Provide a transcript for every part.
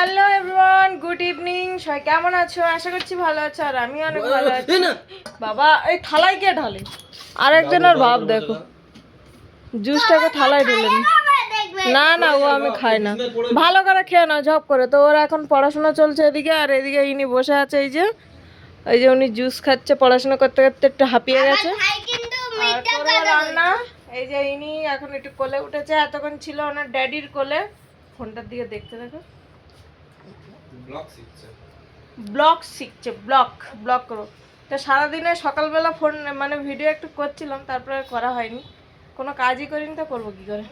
Hello everyone, good evening. সবাই কেমন আছো? আশা করছি ভালো আছো, আর আমি অনেক ভালো আছি। বাবা এই থালায় কে ঢালে? আরেকজনের ভাব দেখো, জুসটাকে থালায় ঢেলেন। না না, ও আমি খাই না। ভালো করে খেয়ে নাও ঝপ করে। তো ওর এখন পড়াশোনা চলছে এদিকে, আর এদিকে ইনি বসে আছে। এই যে উনি জুস খাচ্ছে, পড়াশোনা করতে করতে একটু হাঁপিয়ে গেছে। আর করবো রান্না। এই যে ইনি এখন একটু কোলে উঠেছে, এতক্ষণ ছিল ওনার ড্যাডির কোলে। ফোনটার দিকে দেখতে দেখো, ব্লগ শিখছে। ব্লগ করো। তো সারাদিনে সকালবেলা ফোন মানে ভিডিও একটু করছিলাম, তারপরে করা হয়নি, কোনো কাজই করিনি, তো করবো কি করে।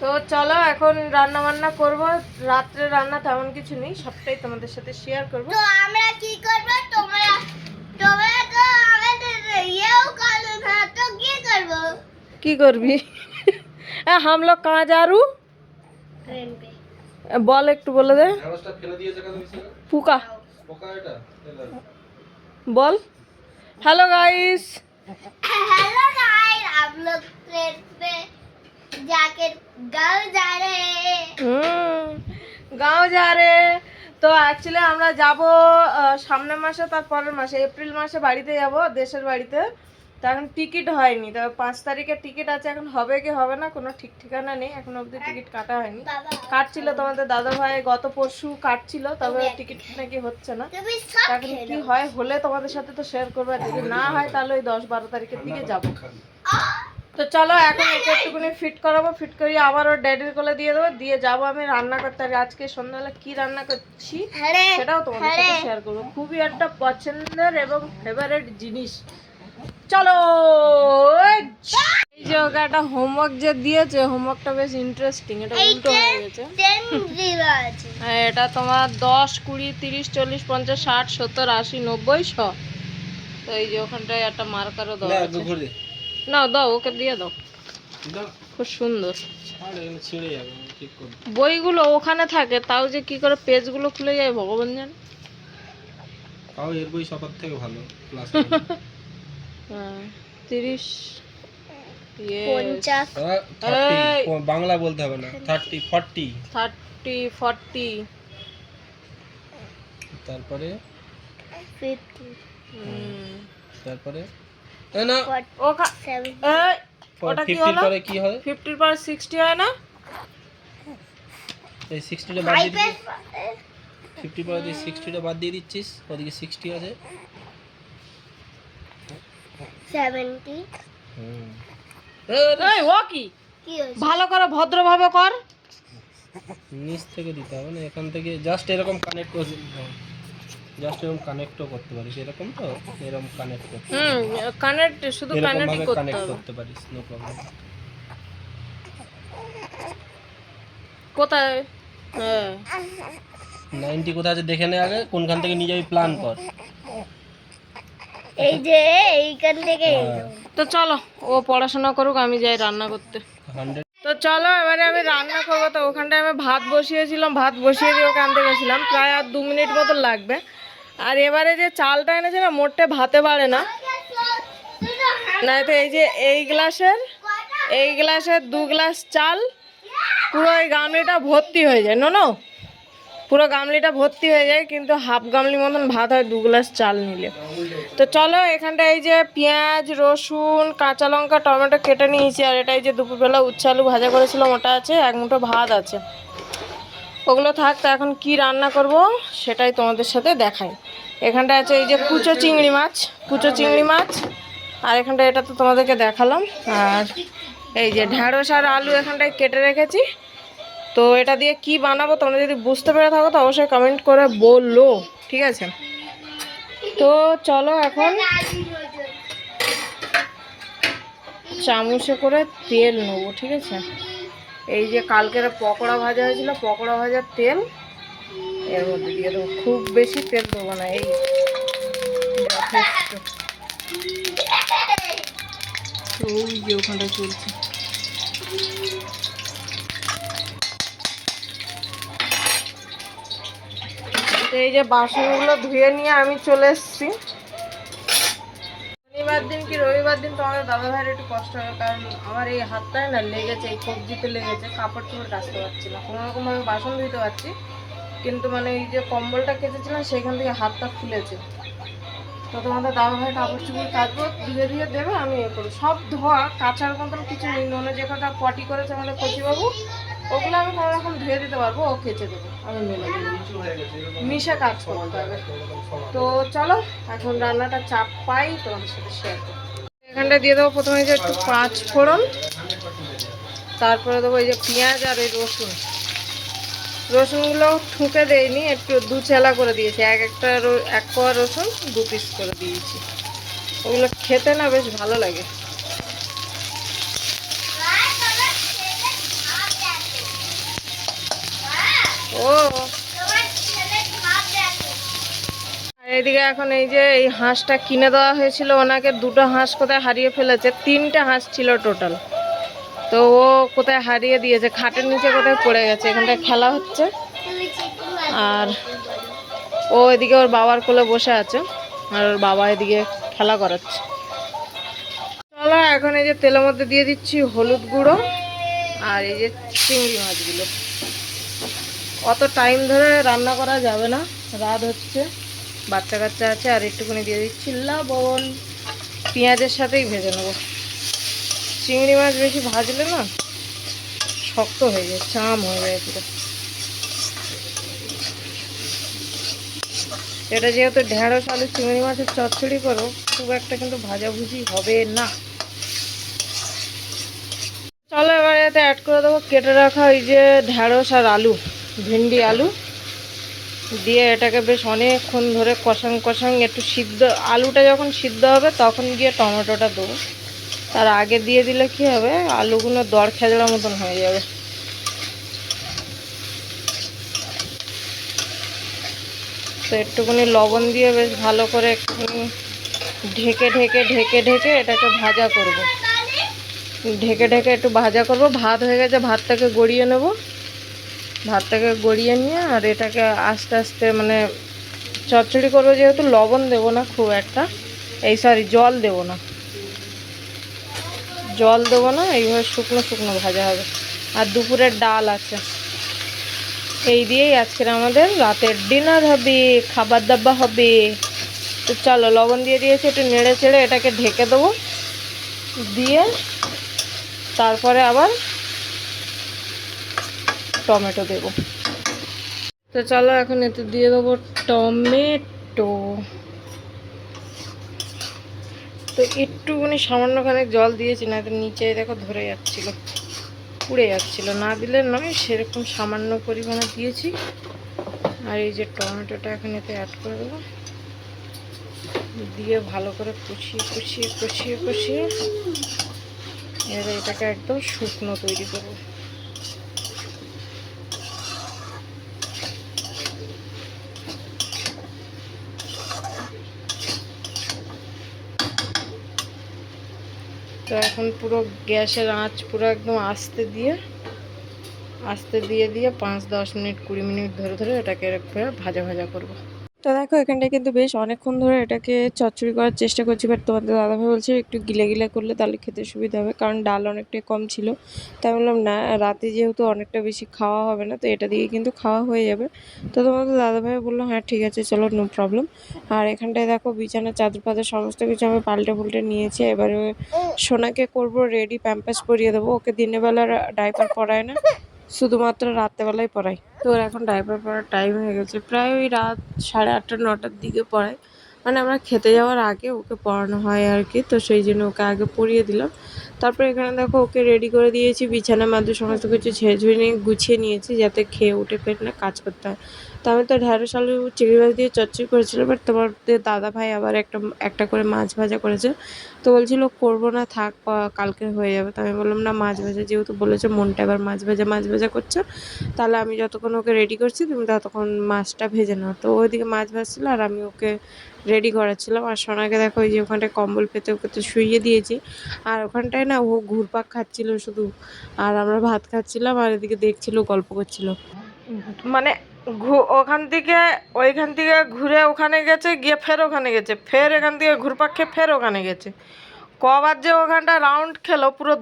তো চলো এখন রান্না বান্না করবো। রাত্রে রান্না তেমন কিছু নেই, সবটাই তোমাদের সাথে শেয়ার করবো। তো আমরা কি করব? তোমরা তোমরা তো আমাদের ইয়েও করো না, তো কি করব? কি করবি? हम लोग कहाँ जा रू? Train pay. বল, একটু বলে দে। পুকা বল। हेलो गाइस, हेलो गाइस, आप लोग ट्रेन पे जाके गांव जा रहे हैं। গাঁও যা রে। তো অ্যাকচুয়ালি আমরা যাব সামনের মাসে, তার পরের মাসে এপ্রিল মাসে বাড়িতে যাব, দেশের বাড়িতে। তো এখন টিকিট হয়নি, তবে 5 তারিখে টিকিট আছে। এখন হবে কি হবে না কোনো ঠিক ঠিকানা নেই, এখন অবধি টিকিট কাটা হয়নি। কাটছিল তোমাদের দাদা ভাই গত পরশু কাটছিল, তবে টিকিট নাকি হচ্ছে না। তুমি সব এখন কি হয়, হলে তোমাদের সাথে তো শেয়ার করবো, আর যদি না হয় তাহলে ওই 10-12 তারিখের দিকে যাব। তো চলো এখন একে একটুখানি ফিট করাবো, ফিট করিয়ে আবার ওর ড্যাডির কোলে দিয়ে দেবো, দিয়ে যাবো আমি রান্না করতে। আর আজকে সন্ধ্যাবেলা কি রান্না করছি সেটাও তোমাদের সাথে শেয়ার করবো। খুবই একটা পছন্দের এবং ফেভারিট জিনিস। চলো। এই যে ওকে একটা হোমওয়ার্ক যে দিয়েছে, হোমওয়ার্কটা বেশ ইন্টারেস্টিং। এটা উল্টো হয়ে গেছে। ট্রেন দিবা আছে। এটা তোমার 10, 20, 30, 40, 50, 60, 70, 80, 90, 100। তো এই যে ওখানটায় একটা মার্কারও দেওয়া আছে। না দাও, ওকে দিয়ে দাও। খুব সুন্দর বইগুলো ওখানে থাকে, তাও যে কি করে পেজগুলো খুলে যায় ভগবান জানে। তাও এর বই সবার থেকে ভালো ক্লাস 30, 50 বাংলা বলতে হবে না। 30, 40 30, 40, তারপরে 50 তারপরে না ওটা 50 কি হলো? পরে কি হয়? 50 পরে 60 হয় না? এই 60টা বাদ দিয়ে দিবি। 50 পরে দিয়ে 60টা বাদ দিয়ে দিচ্ছিস, ওদিকে 60 আছে। 70 এই ও কি কি হয়েছে? ভালো করে ভদ্রভাবে কর। নিচ থেকে দিতে হবে না, এখান থেকে জাস্ট এরকম কানেক্ট করে, জাস্ট এরকম কানেক্টও করতে পারিস। এরকম তো এরকম কানেক্ট করতে, কানেক্ট, শুধু এরকম কানেক্টই ভাবে করতে কানেক্ট হবে। করতে পারিস, নো প্রবলেম। কোথায়? হ্যাঁ 90 কোথায় আছে দেখে নে আগে, কোনখান থেকে নিয়ে যাবি প্ল্যান কর। এই যে এইখান থেকে তো চলো ও পড়াশোনা করুক, আমি যাই রান্না করতে। 100 তো চলো এবারে আমি রান্না করবো। তো ওখানটায় আমি ভাত বসিয়েছিলাম, ভাত বসিয়ে দিয়ে ওকে আনতে গেছিলাম, প্রায় আর 2 মিনিট মতন লাগবে। আর এবারে যে চালটা এনেছে না, মোটে ভাতে বাড়ে না। না তো এই যে এই গ্লাসের 2 গ্লাস চাল, পুরো এই গামলিটা ভর্তি হয়ে যায়। নো পুরো গামলিটা ভর্তি হয়ে যায়, কিন্তু হাফ গামলি মতন ভাত হয় 2 গ্লাস চাল নিলে। তো চলো এখানটা এই যে পেঁয়াজ, রসুন, কাঁচা লঙ্কা, টমেটো কেটে নিয়েছি। আর এটা এই যে দুপুরবেলা উচ্ছে আলু ভাজা করেছিলাম, ওটা আছে, 1 মুঠো ভাত আছে। ওগুলো থাক। তো এখন কি রান্না করব সেটাই তোমাদের সাথে দেখাই। এখানটা আছে এই যে কুচো চিংড়ি মাছ। আর এখানটা এটা তো তোমাদেরকে দেখালাম। আর এই যে ঢ্যাঁড়স আর আলু এখানটায় কেটে রেখেছি। তো এটা দিয়ে কি বানাবো তোমরা যদি বুঝতে পেরে থাকো তো অবশ্যই কমেন্ট করে বলো, ঠিক আছে? তো চলো এখন চামচে করে তেল নেবো, ঠিক আছে? এই যে কালকের পকোড়া ভাজা হয়েছিল, পকোড়া ভাজার তেল এর মধ্যে দিয়ে দেবো। খুব বেশি তেল দেবো না, এই যথেষ্ট। ওই যে ওখানটা চলছে। এই যে বাসনগুলো ধুয়ে নিয়ে আমি চলে এসেছি। শনিবার দিন কি রবিবার দিন তোমাদের দাদা ভাইয়ের একটু কষ্ট হবে, কারণ আমার এই হাতটায় না লেগেছে, এই কবজিতে লেগেছে, কাপড় চোপড় কাচতে পারছি না, কোনো রকম ভাবে বাসন ধুতে পারছি কিন্তু মানে এই যে কম্বলটা কেচেছিলাম সেখান থেকে হাতটা ফুলেছে। তো তোমাদের দাদা ভাই কাপড় চুপড় কাচবো, ধুয়ে ধুয়ে দেবে, আমি এ করবো। সব ধোয়া কাচার মতন কিছু নেই, ননে যে কটা পটি করেছে আমাদের কচিবাবু ওগুলো আমি কোনো রকম ধুয়ে দিতে পারবো, ও কেচে দেবো, আমি মেলে দেবো, মিশে কাজ করতে হবে। তো চলো এখন রান্নাটা চাপ পাই তোমাদের সাথে শেয়ার করবো। এখানটা দিয়ে দেবো প্রথমে যে একটু 5 ফোড়ন, তারপরে দেবো এই যে পেঁয়াজ আর এই রসুন। রসুনগুলো ঠুকে দেয়নি, একটু 2 চেলা করে দিয়েছি, এক কোয়া রসুন 2 পিস করে দিয়েছি। ওগুলো খেতে না বেশ ভালো লাগে। ও আর এদিকে এখন এই যে এই হাঁসটা কিনে দেওয়া হয়েছিল ওনাকে, 2টো হাঁস কোথায় হারিয়ে ফেলেছে, 3টে হাঁস ছিল টোটাল। তো ও কোথায় হারিয়ে দিয়েছে, খাটের নিচে কোথায় পড়ে গেছে, এখানটায় খেলা হচ্ছে। আর ও এদিকে ওর বাবার কোলে বসে আছে, আর ওর বাবা এদিকে খেলা করাচ্ছে। চলো এখন এই যে তেলের মধ্যে দিয়ে দিচ্ছি হলুদ গুঁড়ো আর এই যে চিংড়ি মাছগুলো। অত টাইম ধরে রান্না করা যাবে না, রাত হচ্ছে, বাচ্চা কাচ্চা আছে। আর একটুখানি দিয়ে দিচ্ছি লবণ, পেঁয়াজের সাথেই ভেজে নেবো। চিংড়ি মাছ বেশি ভাজলে না শক্ত হয়ে যায়, চাম হয়ে যায় পুরো। এটা যেহেতু ঢেঁড়স আলু চিংড়ি মাছের চচ্চড়ি করো, খুব একটা কিন্তু ভাজাভুজি হবে না। চলো এবার এতে অ্যাড করে দেবো কেটে রাখা এই যে ঢেঁড়স আর আলু, ভেন্ডি আলু দিয়ে এটাকে বেশ অনেকক্ষণ ধরে কষাং একটু সিদ্ধ, আলুটা যখন সিদ্ধ হবে তখন গিয়ে টমেটোটা দেবো। তার আগে দিয়ে দিলে কি হবে, আলুগুলো দর খেজড়ার মতন হয়ে যাবে। তো একটুখানি লবণ দিয়ে বেশ ভালো করে একটুখানি ঢেকে এটাকে ভাজা করব। ঢেকে একটু ভাজা করব। ভাত হয়ে গেছে, ভাতটাকে গড়িয়ে নেব। ভাতটাকে গড়িয়ে নিয়ে আর এটাকে আস্তে আস্তে মানে চচ্চড়ি করবো যেহেতু লবণ দেবো না খুব একটা, জল দেবো না, এইভাবে শুকনো ভাজা হবে। আর দুপুরের ডাল আছে, এই দিয়েই আজকের আমাদের রাতের ডিনার হবে, খাবার দাবার হবে। তো চলো লবণ দিয়ে দিয়েছি, একটু নেড়ে চেড়ে এটাকে ঢেকে দেবো, দিয়ে তারপরে আবার টমেটো দেবো। তো চলো এখন এতে দিয়ে দেবো টমেটো। তো একটুখানি সামান্যখানে জল দিয়েছি, না তো নিচে দেখো ধরে যাচ্ছিল, পুড়ে যাচ্ছিল, না দিলে নয়, সেরকম সামান্য পরিমাণে দিয়েছি। আর এই যে টমেটোটা এখন এতে অ্যাড করে দেবো, দিয়ে ভালো করে কষিয়ে এবার এটাকে একদম শুকনো তৈরি করবো। তো এখন পুরো গ্যাসের আঁচ পুরো একদম আস্তে দিয়ে 5-10 মিনিট 20 মিনিট ধরে এটাকে ভাজা করবো। তো দেখো এখানটায় কিন্তু বেশ অনেকক্ষণ ধরে এটাকে চচ্চড়ি করার চেষ্টা করছি, বাট তোমাদের দাদাভাই বলছে একটু গিলে করলে তাহলে খেতে সুবিধা হবে, কারণ ডাল অনেকটাই কম ছিল। তাই বললাম না, রাতে যেহেতু অনেকটা বেশি খাওয়া হবে না, তো এটা দিয়ে কিন্তু খাওয়া হয়ে যাবে। তো তোমাদের দাদাভাই বললো হ্যাঁ ঠিক আছে চলো, নো প্রবলেম। আর এখানটায় দেখো বিছানার চাদর পাদর সমস্ত কিছু আমি পাল্টে নিয়েছি। এবারে সোনাকে করব রেডি, প্যাম্পাস পরিয়ে দেবো। ওকে দিনের বেলা ডাইপার পরায় না, শুধুমাত্র রাত্রেবেলায় পড়াই। তো ওর এখন ডাইপার পরার টাইম হয়ে গেছে, প্রায় ওই রাত 8:30-9টার দিকে পড়াই, মানে আমরা খেতে যাওয়ার আগে ওকে পড়ানো হয় আর কি। তো সেই জন্য ওকে আগে পড়িয়ে দিলাম। তারপরে এখানে দেখো ওকে রেডি করে দিয়েছি, বিছানার মধ্যে সমস্ত কিছু ঝেড়ে নিয়ে গুছিয়ে নিয়েছি, যাতে খেয়ে উঠে পেট না কাজ করতে হয়। তো আমি তো ঢ্যাঁড়স আলু চিংড়ি মাছ দিয়ে চচ্চড়ি করেছিলাম, বাট তোমাদের দাদা ভাই আবার একটা করে মাছ ভাজা করেছে। তো বলছিল করবো না, থাক কালকে হয়ে যাবে। তো আমি বললাম না, মাছ ভাজা যেহেতু বলেছে, মনটা এবার মাছ ভাজা করছে, তাহলে আমি যতক্ষণ ওকে রেডি করছি তুমি ততক্ষণ মাছটা ভেজে নাও। তো ওইদিকে মাছ ভাজছিল আর আমি ওকে রেডি করাচ্ছিলাম। আর সোনাকে দেখো ওই যে ওখানটায় কম্বল পেতে ওকে তো শুইয়ে দিয়েছি, আর ওখানটায় না ও ঘুরপাক খাচ্ছিল শুধু, আর আমরা ভাত খাচ্ছিলাম আর এদিকে দেখছিল, গল্প করছিল। মানে ওইখান থেকে ঘুরে ওখানে গেছে, গিয়ে ফের ওখানে গেছে, ফের এখান থেকে ঘুরপাক খেয়ে ফের ওখানে গেছে। কবার যে ওখানটা রাউন্ড খেলো, পুরো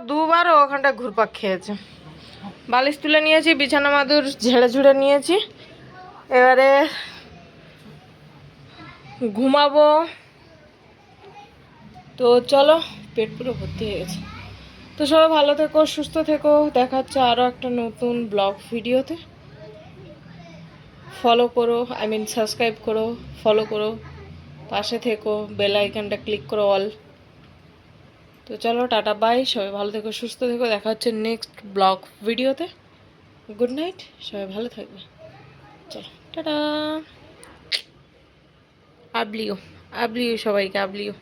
দুবার ও ওখানটা ঘুরপাক খেয়েছে। বালিশ তুলে নিয়েছি, বিছানা মাদুর ঝেড়ে ঝুড়ে নিয়েছি, এবারে ঘুমাবো। তো চলো, পেট পুরো ভর্তি হয়ে গেছে। তো সবাই ভালো থেকো, সুস্থ থেকো, দেখা হচ্ছে আরও একটা নতুন ব্লগ ভিডিওতে। ফলো করো, সাবস্ক্রাইব করো, ফলো করো, পাশে থেকো, বেল আইকনটা ক্লিক করো অল। তো চলো, টাটা বাই, সবাই ভালো থেকো, সুস্থ থেকো, দেখা হচ্ছে নেক্সট ব্লগ ভিডিওতে। গুড নাইট, সবাই ভালো থাকবে। চলো টাটা। আবলিও আবলিও সবাইকে আবলিও।